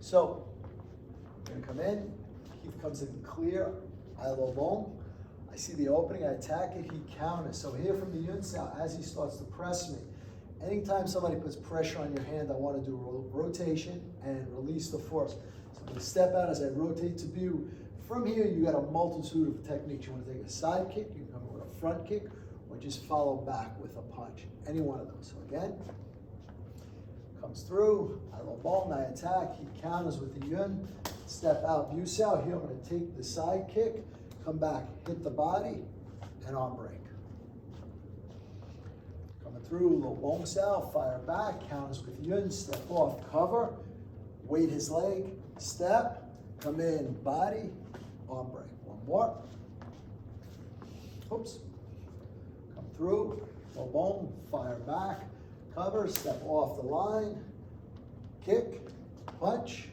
So, I'm gonna come in, he comes in clear, I low bone. I see the opening, I attack it, he counters. So here from the Yun Sao, as he starts to press me, anytime somebody puts pressure on your hand, I want to do a rotation and release the force. So I'm going to step out as I rotate to view. From here, you got a multitude of techniques. You want to take a side kick, you can come in with a front kick, or just follow back with a punch. Any one of those. So again, comes through, I low ball, I attack, he counters with the Yun, step out, view Sao. Here I'm going to take the side kick, come back, hit the body, and arm break. Coming through, low bong Sao, fire back, counters with Yun, step off, cover, weight his leg, step, come in, body, arm break. One more. Oops. Come through, low bong, fire back, cover, step off the line, kick, punch,